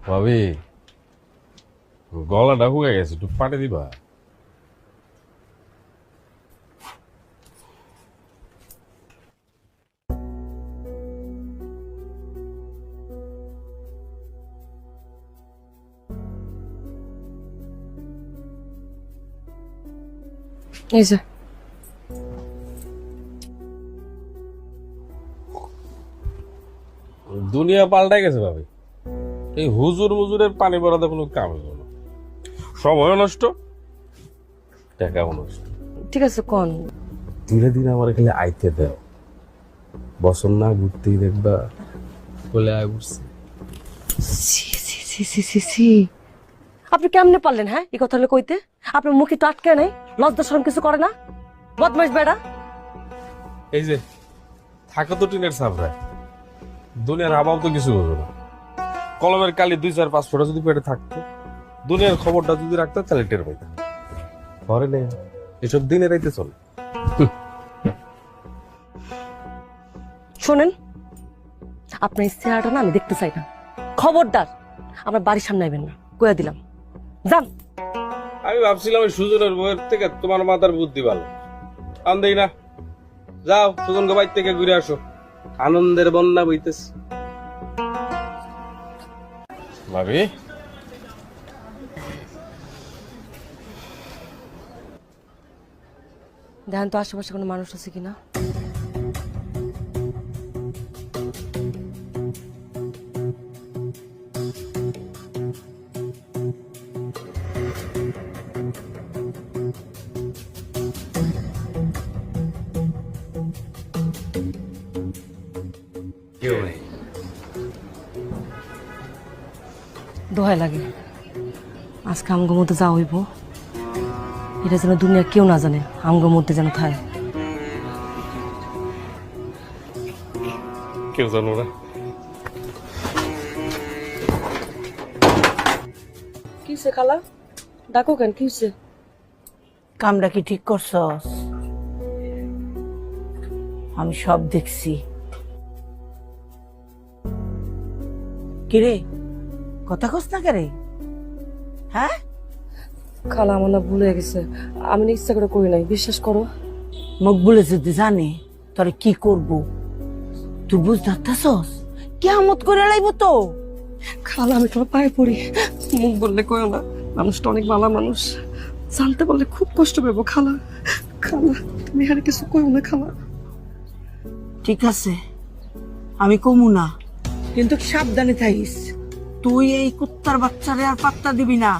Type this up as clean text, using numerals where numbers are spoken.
ভাবি গলাটা শুকাই গেছে, একটু পানি দিবা? এই যে দুনিয়া পাল্টাই গেছে ভাবি। এই হুজুর মুজুরের পানি পড়াতে কোনো কাম হলো না, সময় নষ্ট, টাকাও নষ্ট। ঠিক আছে কোন ধীরে ধীরে আমার এখানে আইতে দেও, বছর না ঘুরতেই দেখবা বলে আয় ঘুরছে। আপনি কেমনে পারলেন? হ্যাঁ, এই কথাগুলো কইতে আপনার মুখে তো আটকে নাই, লজ্জা শরম কিছু করে না? বদমাইশ বেড়া। এই যে থাকো তো টিনের সাবরায়, দুনিয়ার হাবাও তো কিছু বোঝো না। কলমের কালি 2-4-5 ফোঁটা যদি পেটে থাকতো, দুনিয়ার খবরটা যদি রাখতো তাহলে টের পাইতাম। ঘরে নেই, এসব দিনে রাইতে চলে। শোনেন, আপনার চেহারাটা না আমি দেখতে চাই না। খবরদার আমার বাড়ির সামনে আইবেন না, কইয়া দিলাম। যান। আমি ভাবছিলাম ওই সুজনের বইয়ের থেকে তোমার মাথার বুদ্ধি ভালো, আনদেই না। যাও সুজনকে বাইর থেকে ঘুরে আসো, আনন্দের বন্যা বইতেছে। ভাবি দেখেন তো আশেপাশে কোনো মানুষ আছে কিনা। কেউ নেই। দোহাই লাগে, আজকে আমগো মধ্যে যা হইব এটা যেন দুনিয়া কেউ না জানে, আমগো মধ্যে যেন থাকে। কেউ জানো না। কি হইছে খালা? ডাকো কেন? কি হইছে? কামটা কি ঠিক করছস? আমি সব দেখছি। কিরে, কথা কস না কেরে? হ্যাঁ, খালা আমার না ভুল হয়ে গেছে, আমি না ইচ্ছা করে করি নাই, বিশ্বাস করো। মুখ বলে যদি জানে তোরে কি করব, তুই বুঝতে পারতাছস? কেয়ামত করে লাইব তো। খালা আমি তোমার পায়ে পড়ি, মুখ বললে কয় না, মানুষটা অনেক ভালো মানুষ, জানতে পারলে খুব কষ্ট পাবো। খালা খালা তুমি আর কিছু কইও না খালা। ঠিক আছে, আমি কমু না, কিন্তু সাবধানে থাকিস। তুই এই কুত্তার বাচ্চারে আর পাত্তা দিবি না।